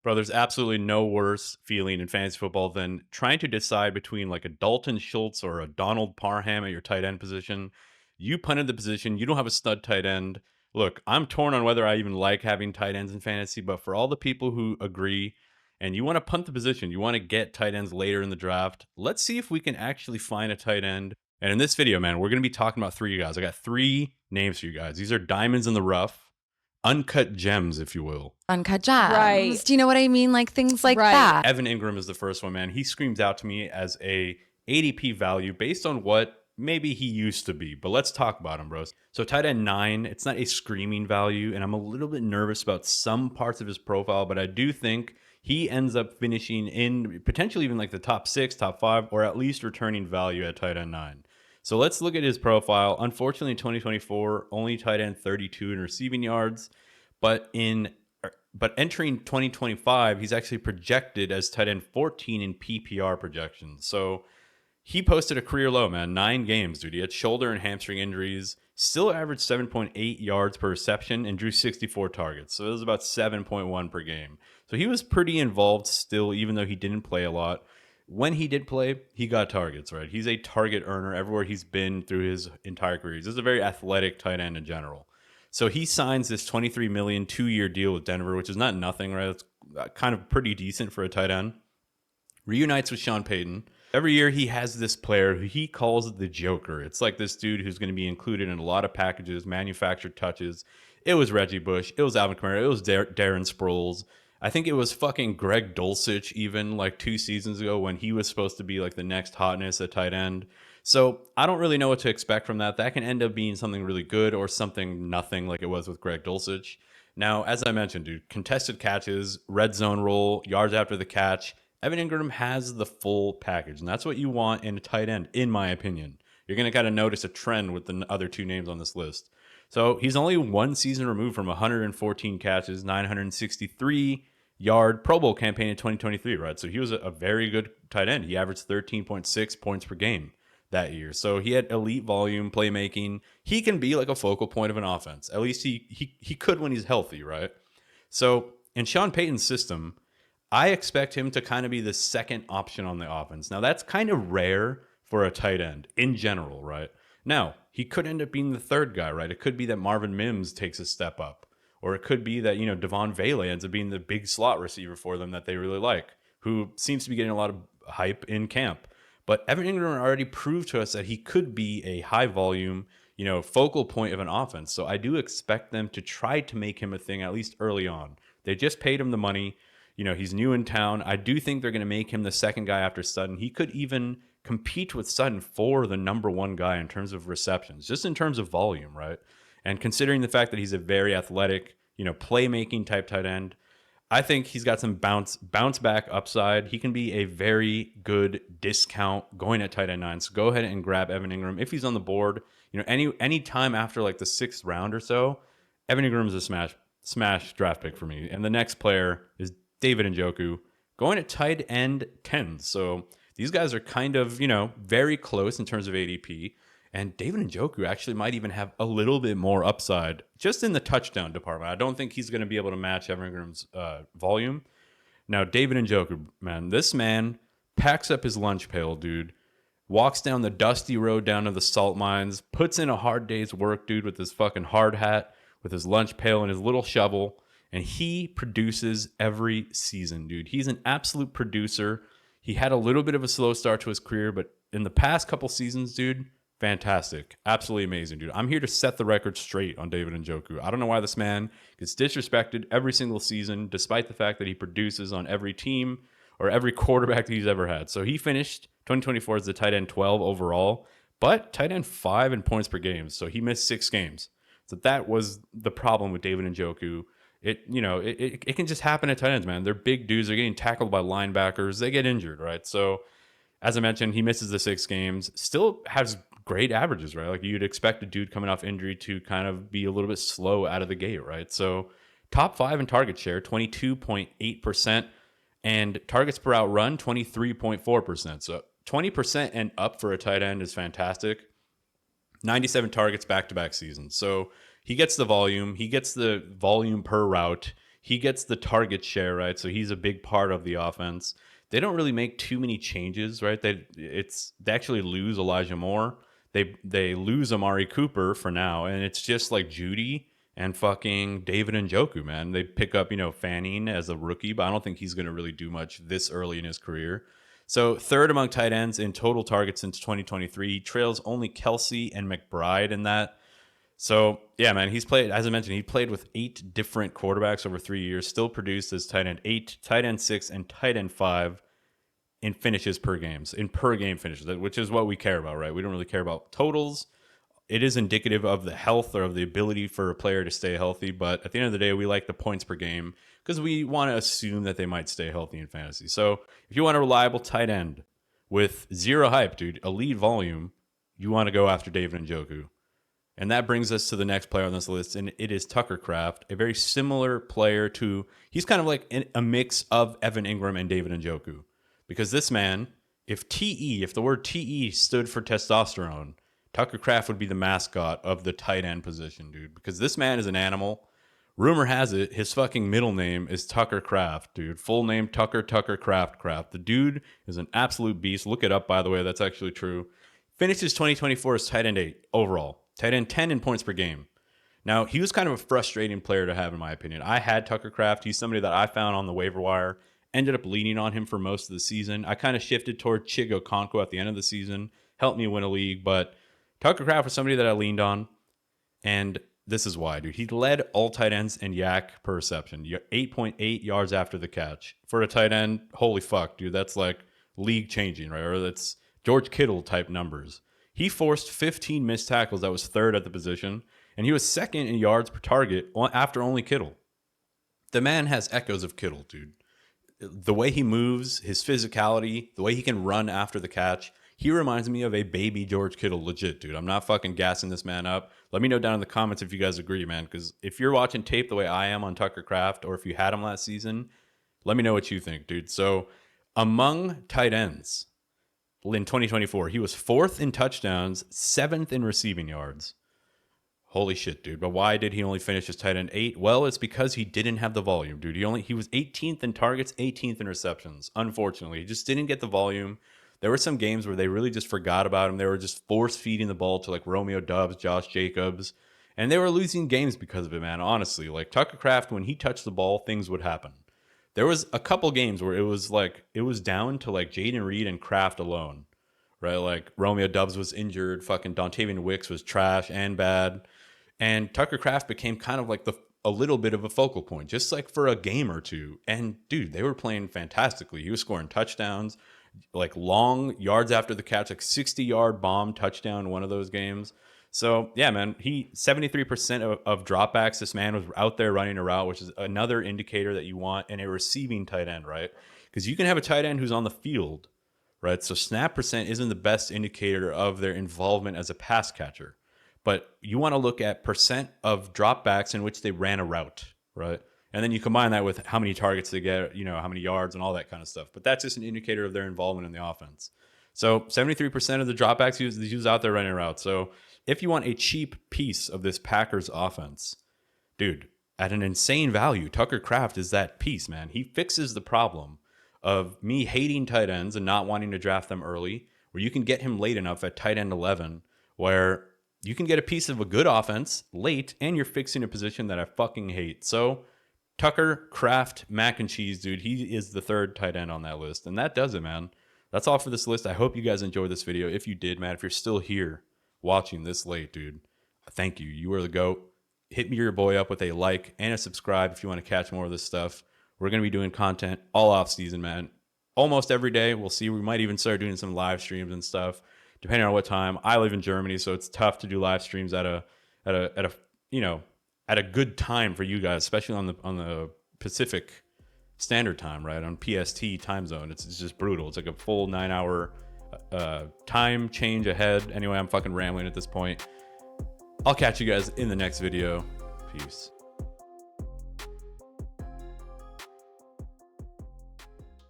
Bro, there's absolutely no worse feeling in fantasy football than trying to decide between like a Dalton Schultz or a Donald Parham at your tight end position. You punted the position. You don't have a stud tight end. Look, I'm torn on whether I even like having tight ends in fantasy, but for all the people who agree and you want to punt the position, you want to get tight ends later in the draft, let's see if we can actually find a tight end. And in this video, man, we're going to be talking about three guys. I got three names for you guys. These are diamonds in the rough, uncut gems, if you will. Uncut gems. Right. Do you know what I mean? Like things like Right. that. Evan Ingram is the first one, man. He screams out to me as a ADP value based on what maybe he used to be. But let's talk about him, bros. So tight end 9, it's not a screaming value, and I'm a little bit nervous about some parts of his profile, but I do think he ends up finishing in potentially even like the top 6, top 5, or at least returning value at tight end 9. So let's look at his profile. Unfortunately, in 2024, only tight end 32 in receiving yards, but entering 2025, he's actually projected as tight end 14 in PPR projections. So he posted a career low, man. 9 games, dude. He had shoulder and hamstring injuries, still averaged 7.8 yards per reception and drew 64 targets. So it was about 7.1 per game. So he was pretty involved still, even though he didn't play a lot. When he did play, he got targets, right? He's a target earner everywhere he's been through his entire career. He's a very athletic tight end in general. So he signs this $23 million 2-year deal with Denver, which is not nothing, right? It's kind of pretty decent for a tight end. Reunites with Sean Payton. Every year he has this player who he calls the Joker. It's like this dude who's going to be included in a lot of packages, manufactured touches. It was Reggie Bush. It was Alvin Kamara. It was Darren Sproles. I think it was fucking Greg Dulcich even like 2 seasons ago when he was supposed to be like the next hotness at tight end. So I don't really know what to expect from that. That can end up being something really good or something nothing like it was with Greg Dulcich. Now, as I mentioned, dude, contested catches, red zone roll, yards after the catch. Evan Ingram has the full package, and that's what you want in a tight end, in my opinion. You're going to kind of notice a trend with the other 2 names on this list. So he's only 1 season removed from 114 catches, 963 yard Pro Bowl campaign in 2023, right? So he was a very good tight end. He averaged 13.6 points per game that year. So he had elite volume, playmaking. He can be like a focal point of an offense. At least he could when he's healthy, right? So in Sean Payton's system, I expect him to kind of be the second option on the offense. Now, that's kind of rare for a tight end in general, right? Now, he could end up being the third guy, right? It could be that Marvin Mims takes a step up. Or it could be that, Devon Vele ends up being the big slot receiver for them that they really like, who seems to be getting a lot of hype in camp. But Evan Ingram already proved to us that he could be a high volume, focal point of an offense. So I do expect them to try to make him a thing, at least early on. They just paid him the money. He's new in town. I do think they're going to make him the second guy after Sutton. He could even compete with Sutton for the number 1 guy in terms of receptions, just in terms of volume, right? And considering the fact that he's a very athletic, playmaking type tight end, I think he's got some bounce back upside. He can be a very good discount going at tight end 9. So go ahead and grab Evan Ingram if he's on the board. Any time after like the 6th round or so, Evan Ingram is a smash draft pick for me. And the next player is David Njoku going at tight end 10. So these guys are kind of, very close in terms of ADP. And David Njoku actually might even have a little bit more upside just in the touchdown department. I don't think he's going to be able to match Evan Ingram's volume. Now, David Njoku, man, this man packs up his lunch pail, dude. Walks down the dusty road down to the salt mines, puts in a hard day's work, dude, with his fucking hard hat, with his lunch pail and his little shovel. And he produces every season, dude. He's an absolute producer. He had a little bit of a slow start to his career, but in the past couple seasons, dude, fantastic. Absolutely amazing, dude. I'm here to set the record straight on David Njoku. I don't know why this man gets disrespected every single season, despite the fact that he produces on every team or every quarterback that he's ever had. So he finished 2024 as the tight end 12 overall, but tight end 5 in points per game. So he missed 6 games. So that was the problem with David Njoku. It can just happen at tight ends, man. They're big dudes. They're getting tackled by linebackers. They get injured, right? So as I mentioned, he misses the 6 games. Still has great averages, right? Like you'd expect a dude coming off injury to kind of be a little bit slow out of the gate, right? So top 5 in target share, 22.8%, and targets per out run, 23.4%. So 20% and up for a tight end is fantastic. 97 targets back-to-back seasons. So he gets the volume. He gets the volume per route. he gets the target share, right? So he's a big part of the offense. They don't really make too many changes, right? They actually lose Elijah Moore. They lose Amari Cooper for now, and it's just like Judy and fucking David Njoku, man. They pick up, Fanning as a rookie, but I don't think he's going to really do much this early in his career. So third among tight ends in total targets since 2023. He trails only Kelsey and McBride in that. So yeah, man, he's played, as I mentioned, he played with 8 different quarterbacks over 3 years, still produced as tight end 8, tight end 6, and tight end 5 in finishes per games, in per game finishes, which is what we care about, right? We don't really care about totals. It is indicative of the health or of the ability for a player to stay healthy. But at the end of the day, we like the points per game because we want to assume that they might stay healthy in fantasy. So if you want a reliable tight end with zero hype, dude, elite volume, you want to go after David Njoku. And that brings us to the next player on this list, and it is Tucker Kraft, a very similar player to, he's kind of like a mix of Evan Ingram and David Njoku. Because this man, if the word TE stood for testosterone, Tucker Kraft would be the mascot of the tight end position, dude. Because this man is an animal. Rumor has it, his fucking middle name is Tucker Kraft, dude. Full name, Tucker Kraft. The dude is an absolute beast. Look it up, by the way. That's actually true. Finishes 2024 as tight end 8 overall. Tight end 10 in points per game. Now, he was kind of a frustrating player to have, in my opinion. I had Tucker Kraft. He's somebody that I found on the waiver wire. Ended up leaning on him for most of the season. I kind of shifted toward Chig Okonkwo at the end of the season. Helped me win a league, but Tucker Kraft was somebody that I leaned on, and this is why, dude. He led all tight ends in yak per reception, 8.8 yards after the catch. For a tight end, holy fuck, dude. That's like league-changing, right? Or that's George Kittle-type numbers. He forced 15 missed tackles. That was third at the position, and he was second in yards per target after only Kittle. The man has echoes of Kittle, dude. The way he moves, his physicality, the way he can run after the catch, he reminds me of a baby George Kittle, legit, dude. I'm not fucking gassing this man up. Let me know down in the comments if you guys agree, man, because if you're watching tape the way I am on Tucker Kraft, or if you had him last season, let me know what you think, dude. So among tight ends in 2024, he was 4th in touchdowns, 7th in receiving yards. Holy shit, dude. But why did he only finish as tight end 8? Well, it's because he didn't have the volume, dude. He was 18th in targets, 18th in receptions. Unfortunately, he just didn't get the volume. There were some games where they really just forgot about him. They were just force-feeding the ball to like Romeo Doubs, Josh Jacobs, and they were losing games because of it, man. Honestly, like Tucker Kraft, when he touched the ball, things would happen. There was a couple games where it was down to like Jaden Reed and Kraft alone, right? Like Romeo Doubs was injured, fucking Dontavian Wicks was trash and bad. And Tucker Kraft became kind of like a little bit of a focal point, just like for a game or two. And dude, they were playing fantastically. He was scoring touchdowns, like long yards after the catch, like 60-yard bomb touchdown in one of those games. So yeah, man, 73% of dropbacks, this man was out there running a route, which is another indicator that you want in a receiving tight end, right? Because you can have a tight end who's on the field, right? So snap percent isn't the best indicator of their involvement as a pass catcher. But you want to look at percent of dropbacks in which they ran a route, right? And then you combine that with how many targets they get, how many yards and all that kind of stuff. But that's just an indicator of their involvement in the offense. So 73% of the dropbacks, he was out there running a route. So if you want a cheap piece of this Packers offense, dude, at an insane value, Tucker Kraft is that piece, man. He fixes the problem of me hating tight ends and not wanting to draft them early, where you can get him late enough at tight end 11, where you can get a piece of a good offense late, and you're fixing a position that I fucking hate. So Tucker Kraft, mac and cheese, dude. He is the 3rd tight end on that list. And that does it, man. That's all for this list. I hope you guys enjoyed this video. If you did, man, if you're still here watching this late, dude, thank you. You are the GOAT. Hit me your boy up with a like and a subscribe if you want to catch more of this stuff. We're going to be doing content all off season, man. Almost every day. We'll see. We might even start doing some live streams and stuff, depending on what time. I live in Germany, so it's tough to do live streams at a good time for you guys, especially on the Pacific Standard Time, right? On PST time zone. It's just brutal. It's like a full 9-hour time change ahead. Anyway, I'm fucking rambling at this point. I'll catch you guys in the next video. Peace.